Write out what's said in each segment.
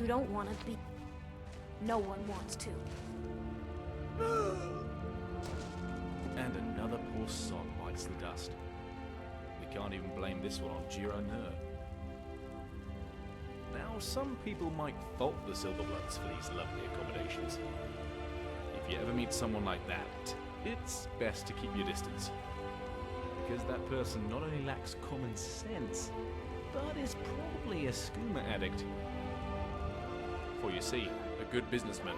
You don't want to be. No one wants to. And another poor sod bites the dust. We can't even blame this one on Gironeur. Now, some people might fault the Silverbloods for these lovely accommodations. If you ever meet someone like that, it's best to keep your distance. Because that person not only lacks common sense, but is probably a skooma addict. For you see, a good businessman,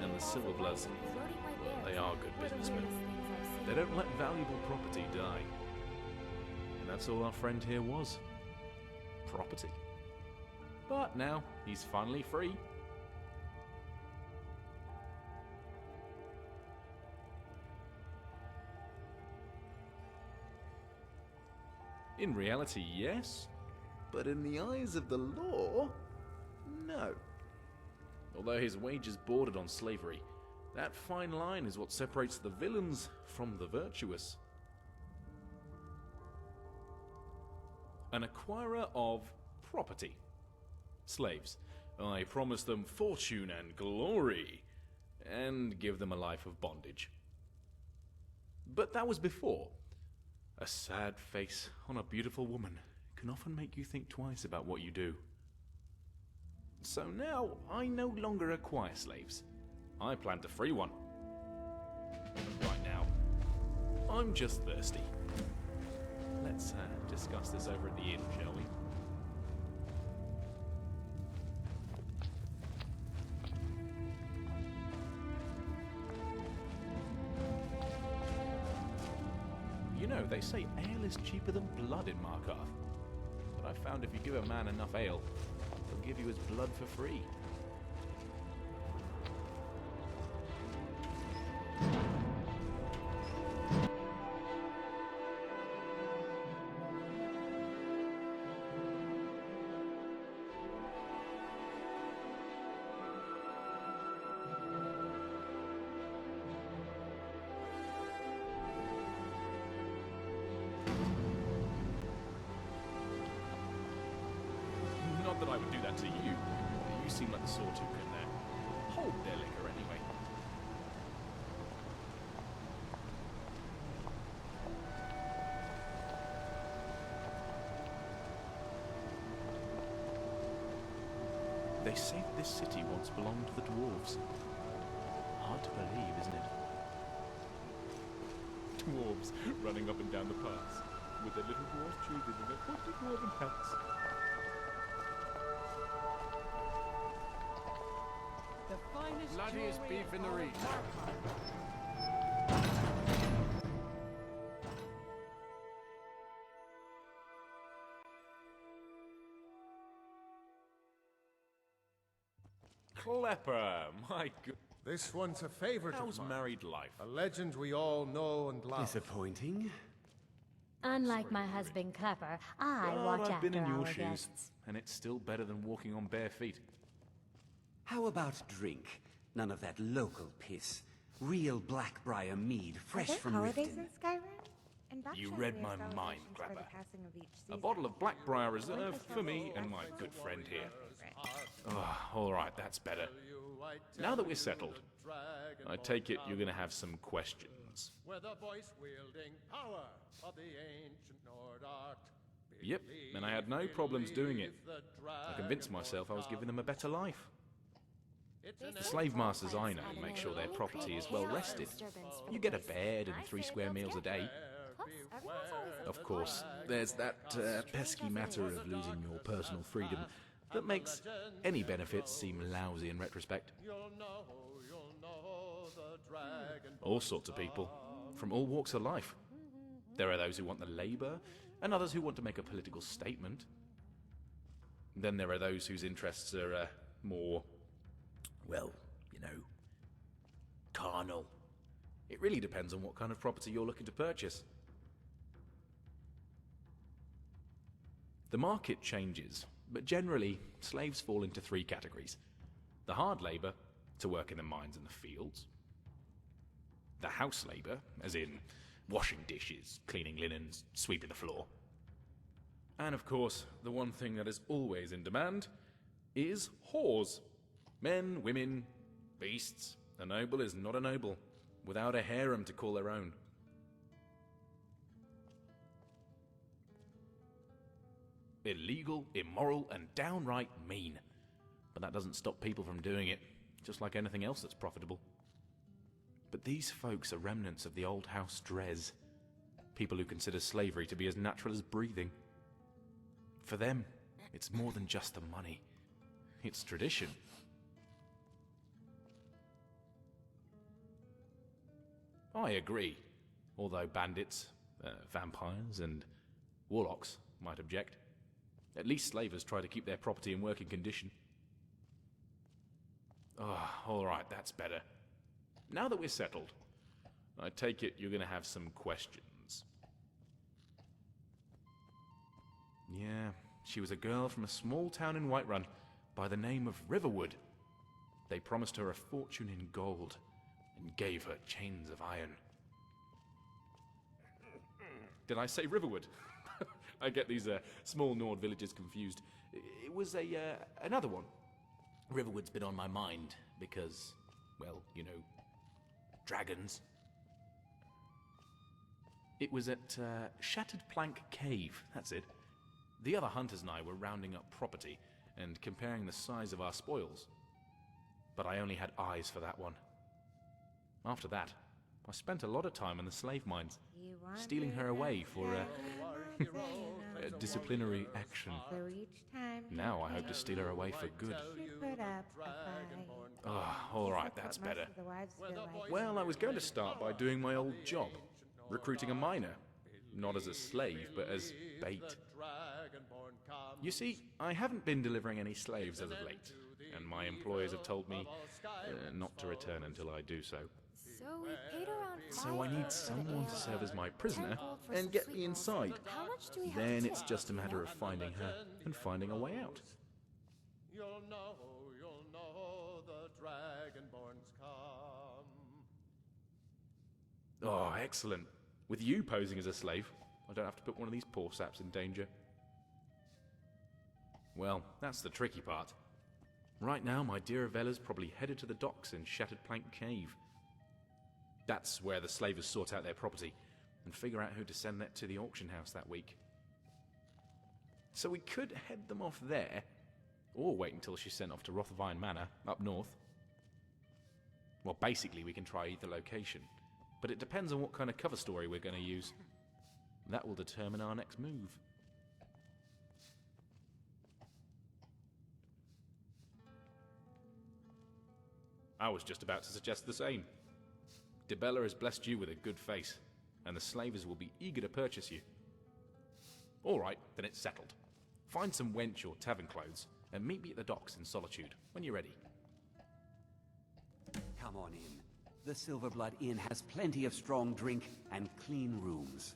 and the Silverbloods, well, they are good businessmen. They don't let valuable property die. And that's all our friend here was. Property. But now, he's finally free. In reality, yes. But in the eyes of the law, no. Although his wages bordered on slavery, that fine line is what separates the villains from the virtuous. An acquirer of property. Slaves. I promise them fortune and glory, and give them a life of bondage. But that was before. A sad face on a beautiful woman can often make you think twice about what you do. So now, I no longer acquire slaves. I plan to free one. Right now, I'm just thirsty. Let's discuss this over at the inn, shall we? You know, they say ale is cheaper than blood in Markarth. But I've found if you give a man enough ale, he'll give you his blood for free. Not that I would do that to you. You seem like the sort who can hold their liquor anyway. They say that this city once belonged to the dwarves. Hard to believe, isn't it? Dwarves running up and down the paths with their little dwarf children in their pointy dwarven hats. The finest Bloodiest beef in the region. Klepper, my good. This one's a favorite How's of mine. married life? A legend we all know and love. Disappointing. Unlike my husband Klepper, I But watch I've after been in your our shoes, guests. and it's still better than walking on bare feet. How about drink? None of that local piss. Real Blackbriar mead, fresh from holidays Riften. in Skyrim? And You backtrack read the my celebrations mind, for the Clapper. passing of each A season. bottle of Blackbriar Reserve for me and my good friend here. All right, that's better. Now that we're settled, I take it you're going to have some questions. Where the voice-wielding power of the ancient Nord art. Yep, and I had no problems doing it. I convinced myself I was giving them a better life. The slave masters I know make sure their property is well rested. You get a bed and 3 square meals a day. Of course, there's that pesky matter of losing your personal freedom that makes any benefits seem lousy in retrospect. All sorts of people, from all walks of life. There are those who want the labor, and others who want to make a political statement. Then there are those whose interests are more, well, you know, carnal. It really depends on what kind of property you're looking to purchase. The market changes, but generally, slaves fall into 3 categories. The hard labor, to work in the mines and the fields. The house labor, as in washing dishes, cleaning linens, sweeping the floor. And of course, the one thing that is always in demand, is whores. Men, women, beasts. A noble is not a noble without a harem to call their own. Illegal, immoral, and downright mean. But that doesn't stop people from doing it, just like anything else that's profitable. But these folks are remnants of the old house Drez. People who consider slavery to be as natural as breathing. For them, it's more than just the money. It's tradition. I agree, although bandits, vampires, and warlocks might object. At least slavers try to keep their property in working condition. Alright, that's better. Now that we're settled, I take it you're gonna have some questions. Yeah, she was a girl from a small town in Whiterun by the name of Riverwood. They promised her a fortune in gold and gave her chains of iron. Did I say Riverwood? I get these small Nord villages confused. It was another one. Riverwood's been on my mind because, well, you know, dragons. It was at Shattered Plank Cave, that's it. The other hunters and I were rounding up property and comparing the size of our spoils. But I only had eyes for that one. After that, I spent a lot of time in the slave mines, stealing her away for a disciplinary action. Now I hope to steal her away for good. Alright, that's better. Well, I was going to start by doing my old job, recruiting a miner. Not as a slave, but as bait. You see, I haven't been delivering any slaves as of late, and my employers have told me not to return until I do so. So we paid around So I need someone to serve as my prisoner and get me inside. How much do we have Then to it's tip? just a matter of finding her and finding a way out. You'll know the Dragonborn's come. Oh, excellent. With you posing as a slave, I don't have to put one of these poor saps in danger. Well, that's the tricky part. Right now, my dear Avella's probably headed to the docks in Shattered Plank Cave. That's where the slavers sort out their property and figure out who to send that to the auction house that week. So we could head them off there, or wait until she's sent off to Rothvine Manor, up north. Well, basically we can try either location, but it depends on what kind of cover story we're going to use. That will determine our next move. I was just about to suggest the same. Dibella has blessed you with a good face, and the slavers will be eager to purchase you. Alright, then it's settled. Find some wench or tavern clothes, and meet me at the docks in Solitude, when you're ready. Come on in. The Silverblood Inn has plenty of strong drink and clean rooms.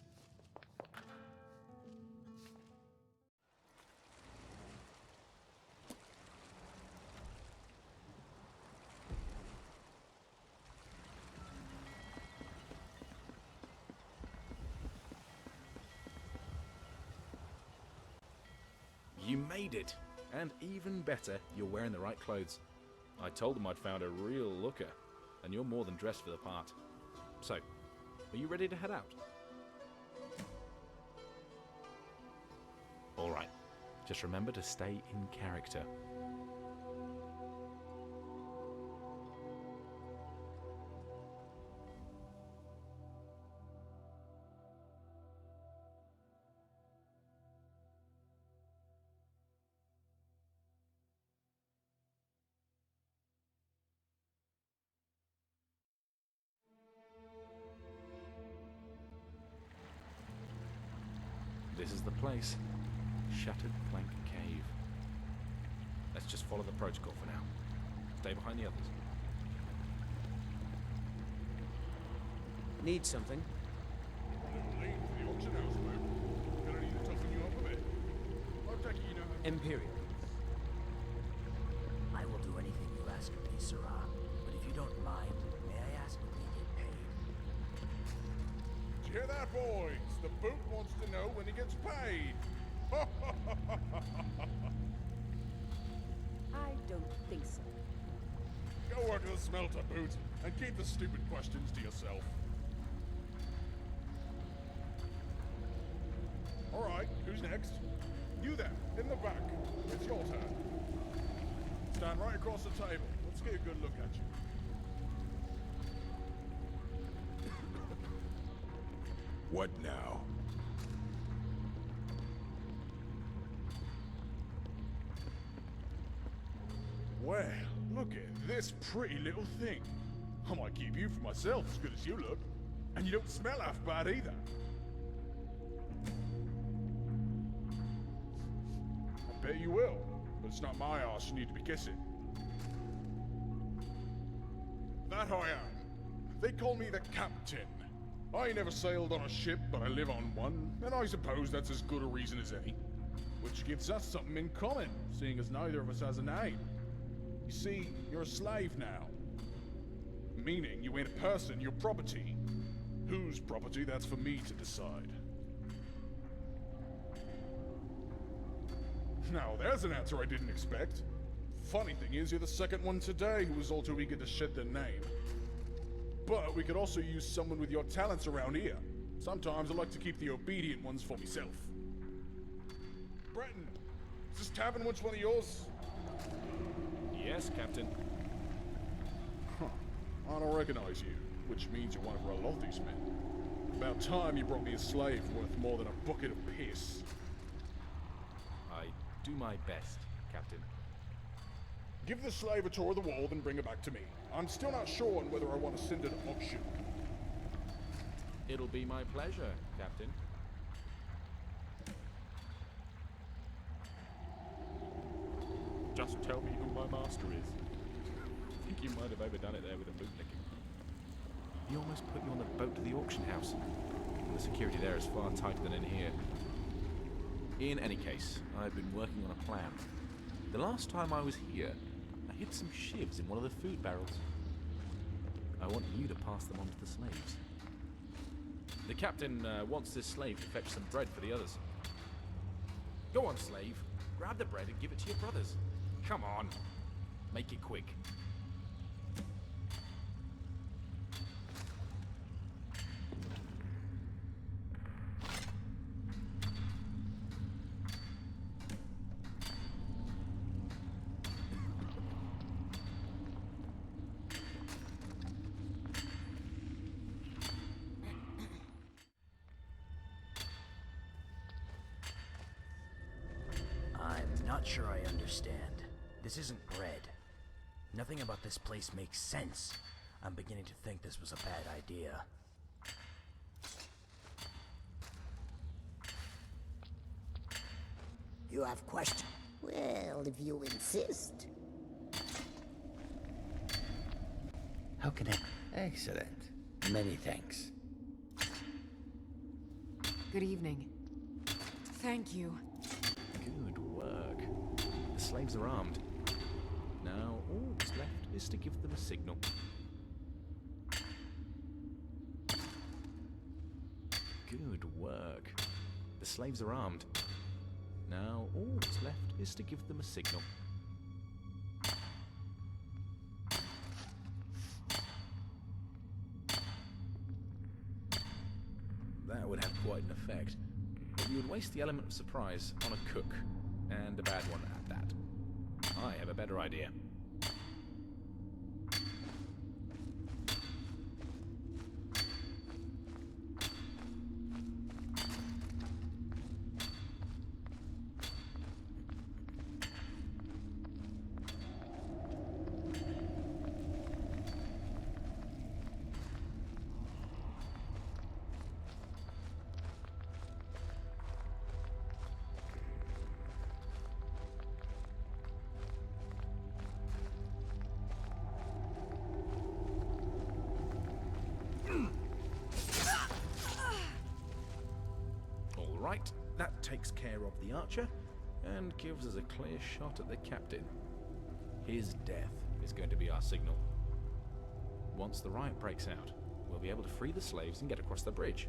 You made it! And even better, you're wearing the right clothes. I told them I'd found a real looker, and you're more than dressed for the part. So, are you ready to head out? Alright, just remember to stay in character. This is the place. Shattered Plank Cave. Let's just follow the protocol for now. Stay behind the others. Need something? Late for the auction house, mate. Gonna need to toughen you up a bit. I'll take it you know. Imperial. I will do anything you ask of me, Sirrah. But if you don't mind, may I ask when we get paid? Did you hear that, boys? The boot wants to know when he gets paid. I don't think so. Go work at the smelter, Boot, and keep the stupid questions to yourself. Alright, who's next? You there, in the back. It's your turn. Stand right across the table. Let's get a good look at you. What now? Well, look at this pretty little thing. I might keep you for myself as good as you look. And you don't smell half bad either. I bet you will, but it's not my arse you need to be kissing. That I am. They call me the Captain. I ain't never sailed on a ship, but I live on one, and I suppose that's as good a reason as any. Which gives us something in common, seeing as neither of us has a name. You see, you're a slave now. Meaning you ain't a person, you're property. Whose property, that's for me to decide. Now, there's an answer I didn't expect. Funny thing is, you're the second one today who was all too eager to shed their name. But we could also use someone with your talents around here. Sometimes I like to keep the obedient ones for myself. Breton, is this tavern which one of yours? Yes, Captain. Huh. I don't recognize you, which means you're one of Ralothi's men. About time you brought me a slave worth more than a bucket of piss. I do my best, Captain. Give the slave a tour of the wall, then bring it back to me. I'm still not sure on whether I want to send it to auction. It'll be my pleasure, Captain. Just tell me who my master is. I think you might have overdone it there with the bootlicking. He almost put you on the boat to the auction house. And the security there is far tighter than in here. In any case, I've been working on a plan. The last time I was here, I hid some shivs in one of the food barrels. I want you to pass them on to the slaves. The captain wants this slave to fetch some bread for the others. Go on, slave. Grab the bread and give it to your brothers. Come on. Make it quick. I'm not sure I understand. This isn't bread. Nothing about this place makes sense. I'm beginning to think this was a bad idea. You have questions? Well, if you insist. How can I? Excellent. Many thanks. Good evening. Thank you. Good work. The slaves are armed. Now, all that's left is to give them a signal. Good work. The slaves are armed. Now, all that's left is to give them a signal. That would have quite an effect. But you would waste the element of surprise on a cook, and a bad one at that. I have a better idea. Right, that takes care of the archer, and gives us a clear shot at the captain. His death is going to be our signal. Once the riot breaks out, we'll be able to free the slaves and get across the bridge.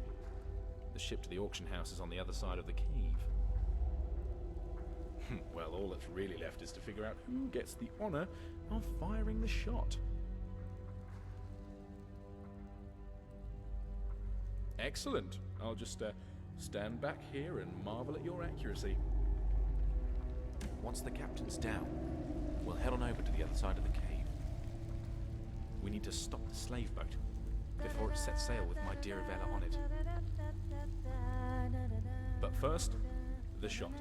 The ship to the auction house is on the other side of the cave. Well, all that's really left is to figure out who gets the honor of firing the shot. Excellent. I'll just stand back here and marvel at your accuracy. Once the captain's down, we'll head on over to the other side of the cave. We need to stop the slave boat before it sets sail with my dear Vela on it. But first, the shot.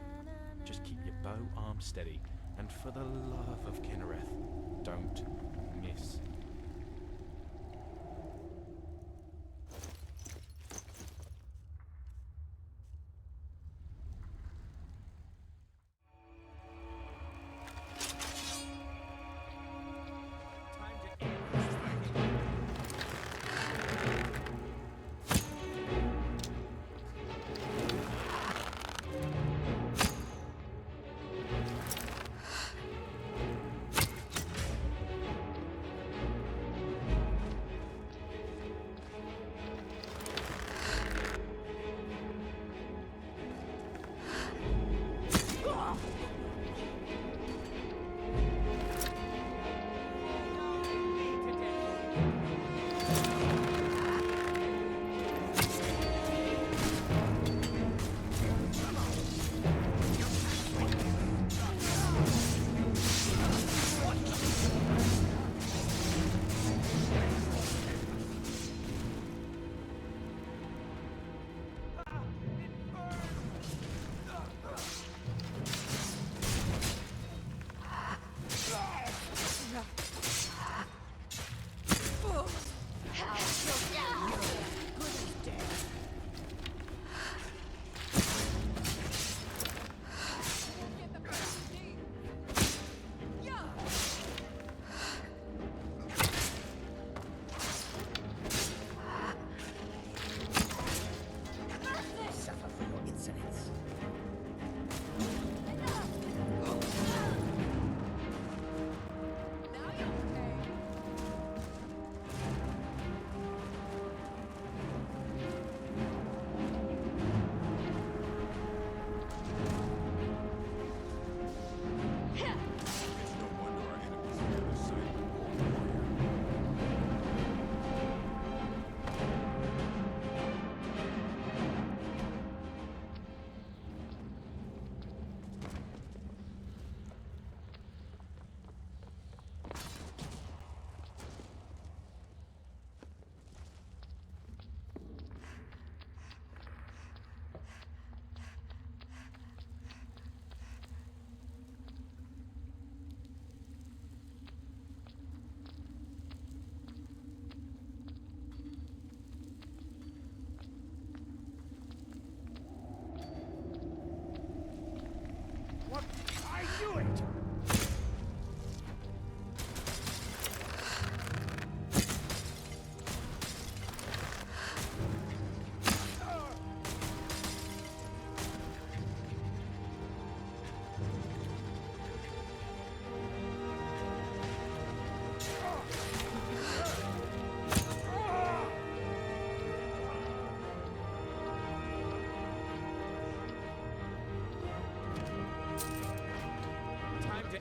Just keep your bow arm steady, and for the love of Kinnereth, don't miss.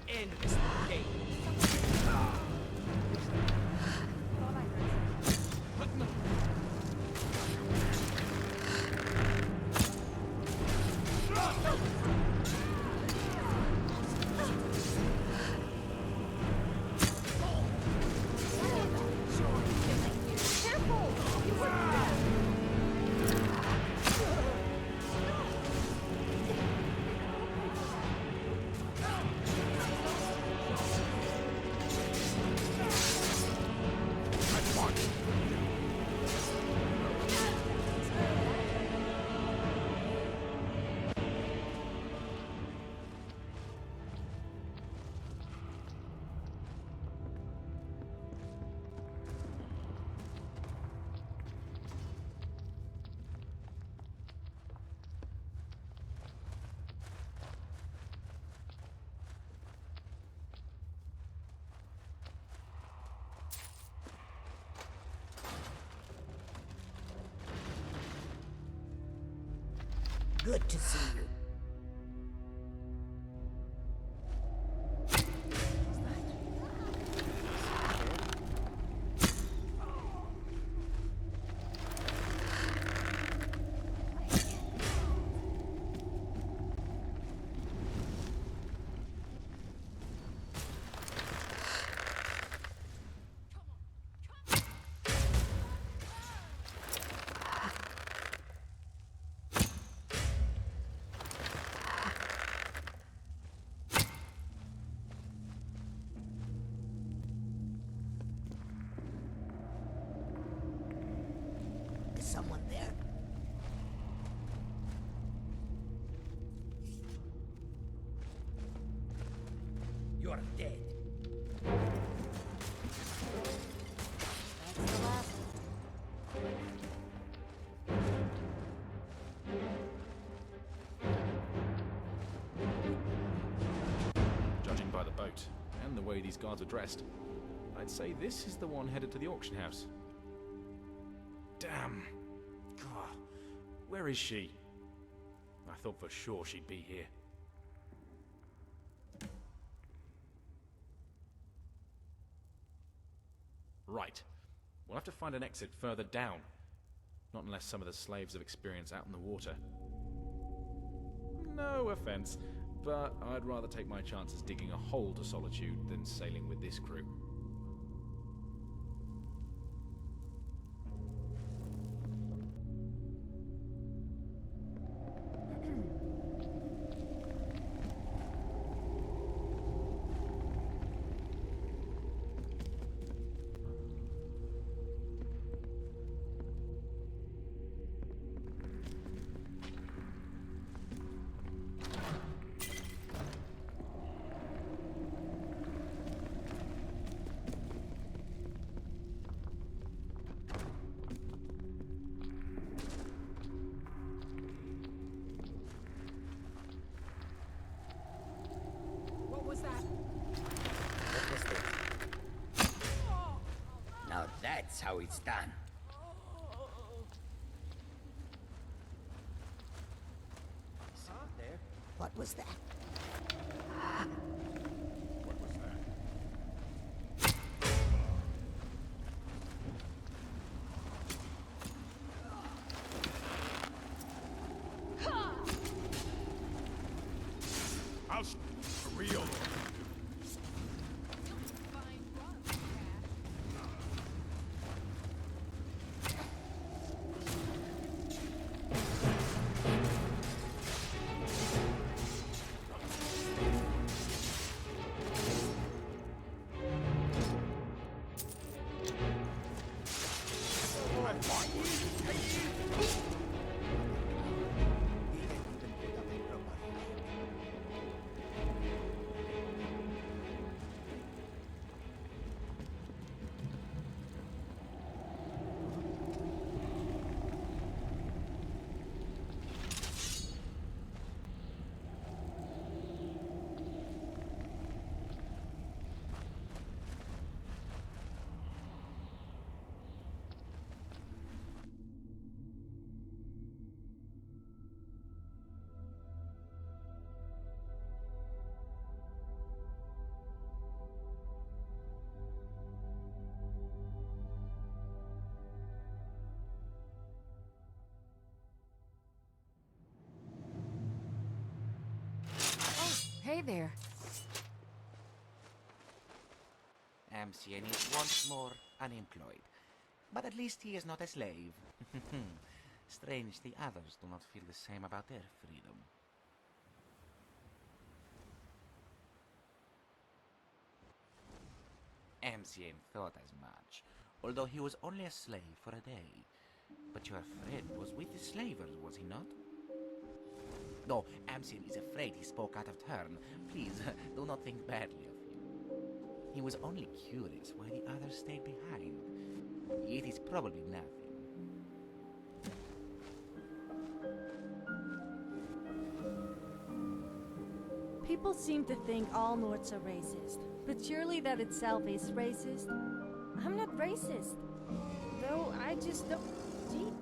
End this game. Good to see you. and the way these guards are dressed, I'd say this is the one headed to the auction house. Damn. God, where is she? I thought for sure she'd be here. Right. We'll have to find an exit further down. Not unless some of the slaves have experience out in the water. No offense, but I'd rather take my chances digging a hole to Solitude than sailing with this crew. What was that? What was this? Now that's how it's done. See it there? What was that? What was that? I'll for real. Hey there. Amcian is once more unemployed. But at least he is not a slave. Strange the others do not feel the same about their freedom. Amcian thought as much, although he was only a slave for a day. But your friend was with the slavers, was he not? No, Amcian is afraid he spoke out of turn. Please, do not think badly of him. He was only curious why the others stayed behind. It is probably nothing. People seem to think all Nords are racist, but surely that itself is racist. I'm not racist. Though I just don't... Gee.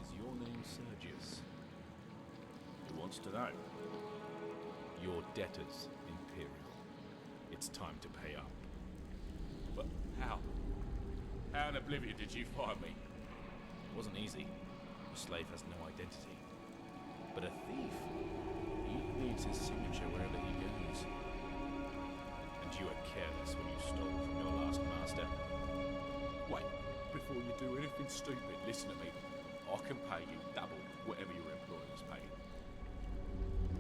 Is your name Sergius? Who wants to know? Your debtors, Imperial. It's time to pay up. But how? How in oblivion did you find me? It wasn't easy. A slave has no identity. But a thief, he leaves his signature wherever he goes. And you were careless when you stole from your last master. Wait, before you do anything stupid, listen to me. I can pay you double whatever your employers pay you.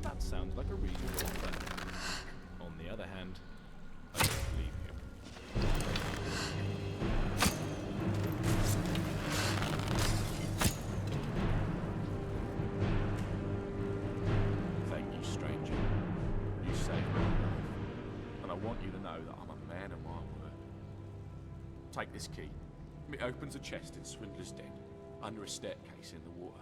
That sounds like a reasonable offer. On the other hand, I don't believe you. man of my word. Take this key. It opens a chest in Swindler's Den, under a staircase in the water.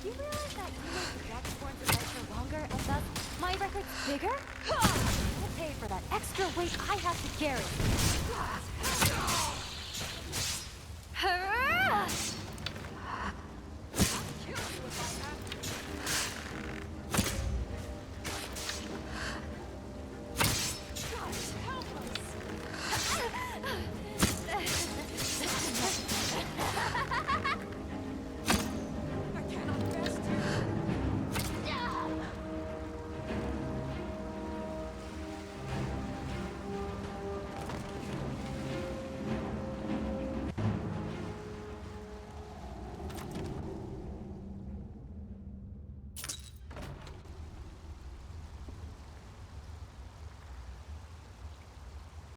Do you realize that you make the Jacksporn's adventure longer and thus my record's bigger? I'll pay for that extra weight I have to carry.